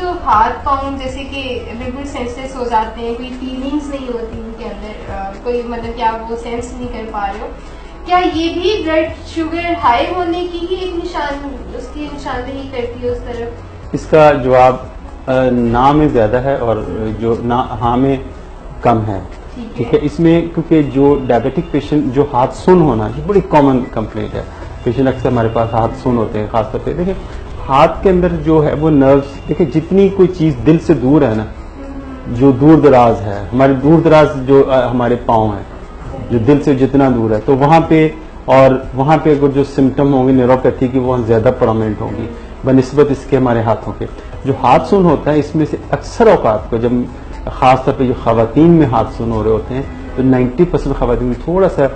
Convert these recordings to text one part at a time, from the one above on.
जो हाथ पाँव जैसे कि बिल्कुल सेंसलेस हो जाते हैं, कोई फीलिंग्स नहीं होती उनके अंदर, कोई मतलब कि आप वो सेंस नहीं कर पा रहे हो, क्या ये भी ब्लड शुगर हाई होने की ही एक उसकी निशानदेही करती है उस तरफ? इसका जवाब ना में ज्यादा है और जो ना हाँ में कम है। ठीक है, इसमें क्योंकि जो डायबिटिक पेशेंट जो हाथ सुन होना ये बड़ी कॉमन कंप्लेंट है। पेशेंट अक्सर हमारे पास हाथ सुन होते हैं, खासतौर पे देखिए हाथ के अंदर जो है वो नर्व्स, देखिए जितनी कोई चीज दिल से दूर है ना, जो दूर दराज है, हमारे दूर दराज जो हमारे पाँव है जो दिल से जितना दूर है, तो वहां पे अगर जो सिम्टम होंगे न्यूरोपैथी की वो ज्यादा प्रोमिनेंट होंगी बनिस्बत इसके हमारे हाथों के। जो हाथ सुन होता है इसमें से अक्सर औकात को जब खासतौर पे जो खवातीन में हाथ सुन हो रहे होते हैं तो 90% खवातीन में थोड़ा सा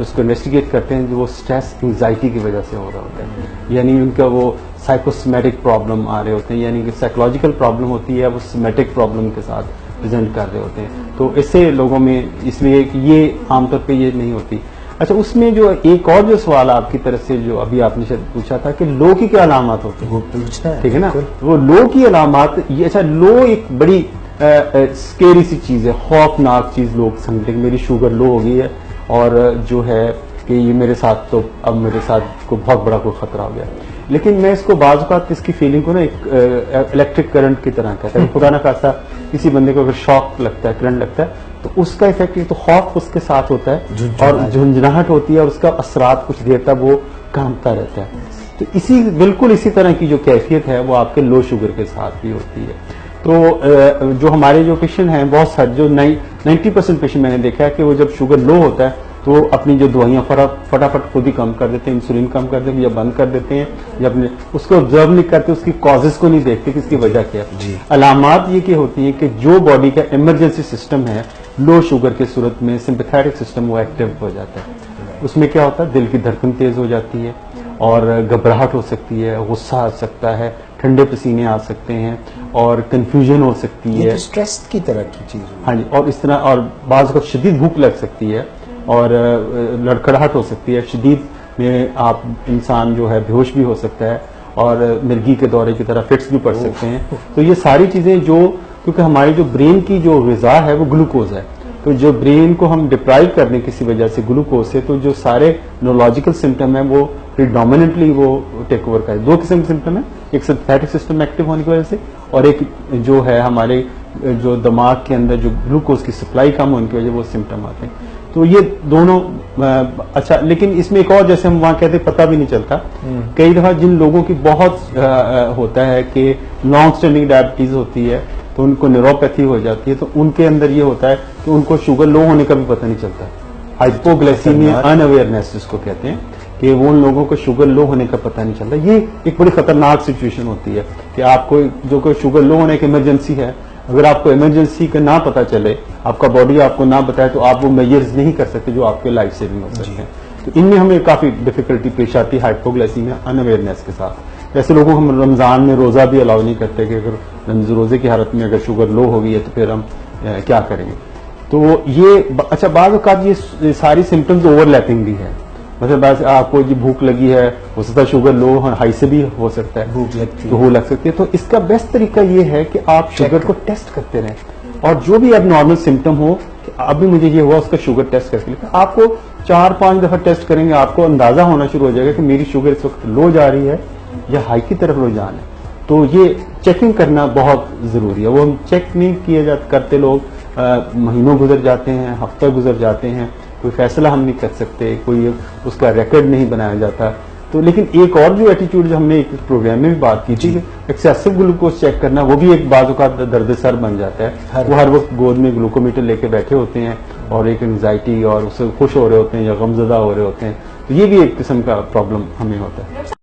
उसको इन्वेस्टिगेट करते हैं जो वो स्ट्रेस एंजाइटी की वजह से हो रहा होता है, यानी उनका वो साइकोसोमैटिक प्रॉब्लम आ रहे होते हैं, यानी कि साइकोलॉजिकल प्रॉब्लम होती है वो सोमैटिक प्रॉब्लम के साथ प्रेजेंट कर रहे होते हैं। तो ऐसे लोगों में इसलिए ये आमतौर पे ये नहीं होती। अच्छा, उसमें जो एक और जो सवाल आपकी तरफ से जो अभी आपने शायद पूछा था कि लो की क्या अलामत होती है, वो पूछा है, ठीक है ना, वो लो की अलामत ये, अच्छा लो एक बड़ी स्केरी सी चीज है, खौफनाक चीज लोग समझते हैं मेरी शुगर लो हो गई है और जो है कि ये मेरे साथ तो अब मेरे साथ को बहुत बड़ा कोई खतरा हो गया। लेकिन मैं इसको बाज़ औक़ात इसकी फीलिंग को ना एक इलेक्ट्रिक करंट की तरह कहता है। खुदा ना खास्ता किसी बंदे को अगर शॉक लगता है, करंट लगता है, तो उसका इफेक्ट ये तो खौफ उसके साथ होता है और झुंझुनाहट होती है और उसका असरात कुछ देर तक वो कांपता रहता है। तो बिल्कुल इसी तरह की जो कैफियत है वो आपके लो शुगर के साथ भी होती है। तो जो हमारे जो पेशेंट हैं बहुत सारे जो 90% पेशेंट मैंने देखा है कि वो जब शुगर लो होता है तो अपनी जो दवाइयां फटाफट खुद ही कम कर देते हैं, इंसुलिन कम कर देते हैं या बंद कर देते हैं, या अपने उसको ऑब्जर्व नहीं करते, उसकी कॉजेज को नहीं देखते कि इसकी वजह क्या है। अलामात ये की होती है कि जो बॉडी का इमरजेंसी सिस्टम है लो शुगर के सूरत में सिंपैथेटिक सिस्टम वो एक्टिव हो जाता है। उसमें क्या होता है, दिल की धड़कन तेज हो जाती है और घबराहट हो सकती है, गुस्सा आ सकता है, ठंडे पसीने आ सकते हैं और कंफ्यूजन हो सकती है, स्ट्रेस की तरह की चीज। हाँ जी, और इस तरह और बाज़ को शदीद भूख लग सकती है और लड़खड़ाहट हो सकती है, शदीद में आप इंसान जो है बेहोश भी हो सकता है और मिर्गी के दौरे की तरह फिट्स भी पड़ सकते हैं। तो ये सारी चीजें जो, क्योंकि हमारी जो ब्रेन की जो ग़िज़ा है वो ग्लूकोज है, तो जो ब्रेन को हम डिप्राइव कर दें किसी वजह से ग्लूकोज से, तो जो सारे न्यूरोलॉजिकल सिम्टम है वो प्रीडोमिनेंटली वो टेक ओवर का है। दो किस्म के सिम्टम है, एक सिंपैथेटिक सिस्टम एक्टिव होने की वजह से और एक जो है हमारे जो दिमाग के अंदर जो ग्लूकोज की सप्लाई कम होने की वजह वो सिम्टम आते हैं। तो ये दोनों अच्छा, लेकिन इसमें एक और जैसे हम वहां कहते पता भी नहीं चलता, कई दफा जिन लोगों की बहुत होता है कि लॉन्ग स्टैंडिंग डायबिटीज होती है तो उनको न्यूरोपैथी हो जाती है, तो उनके अंदर ये होता है कि उनको शुगर लो होने का भी पता नहीं चलता। हाइपोग्लाइसीमिया अनअवेयरनेस जिसको कहते हैं कि वो उन लोगों को शुगर लो होने का पता नहीं चलता। ये एक बड़ी खतरनाक सिचुएशन होती है कि आपको जो कोई शुगर लो होने की इमरजेंसी है, अगर आपको इमरजेंसी का ना पता चले, आपका बॉडी आपको ना बताए, तो आप वो मेजर्स नहीं कर सकते जो आपके लाइफ सेविंग हो सकते हैं। तो इनमें हमें काफी डिफिकल्टी पेश आती है हाइपोग्लाइसीमिया अनअवेयरनेस के साथ। ऐसे लोगों को हम रमजान में रोजा भी अलाउ नहीं करते कि अगर रोजे की हालत में अगर शुगर लो हो गई है तो फिर हम क्या करेंगे। तो ये अच्छा, बाज़ औक़ात ये सारी सिम्टम्स ओवरलैपिंग भी है, मतलब बस आपको जी भूख लगी है, हो सकता है शुगर लो हाई से भी हो सकता है, भूख लगती है तो हो लग सकती है। तो इसका बेस्ट तरीका ये है कि आप शुगर को टेस्ट करते रहें और जो भी अब नॉर्मल सिम्टम हो, अभी मुझे ये हुआ उसका शुगर टेस्ट करके लेकिन आपको 4-5 दफा टेस्ट करेंगे, आपको अंदाजा होना शुरू हो जाएगा कि मेरी शुगर इस वक्त लो जा रही है या हाई की तरफ रुझान है। तो ये चेकिंग करना बहुत जरूरी है। वो हम चेक नहीं किए करते लोग, महीनों गुजर जाते हैं, हफ्ते गुजर जाते हैं, कोई फैसला हम नहीं कर सकते, कोई उसका रिकॉर्ड नहीं बनाया जाता। तो लेकिन एक और जो एटीट्यूड जो हमने एक प्रोग्राम में भी बात की थी, एक्सेसिव ग्लूकोज चेक करना, वो भी एक बाजू का दर्द सर बन जाता है। वो हर वक्त गोद में ग्लूकोमीटर लेके बैठे होते हैं और एक एंजाइटी और उससे खुश हो रहे होते हैं या गमजदा हो रहे होते हैं, तो ये भी एक किस्म का प्रॉब्लम हमें होता है।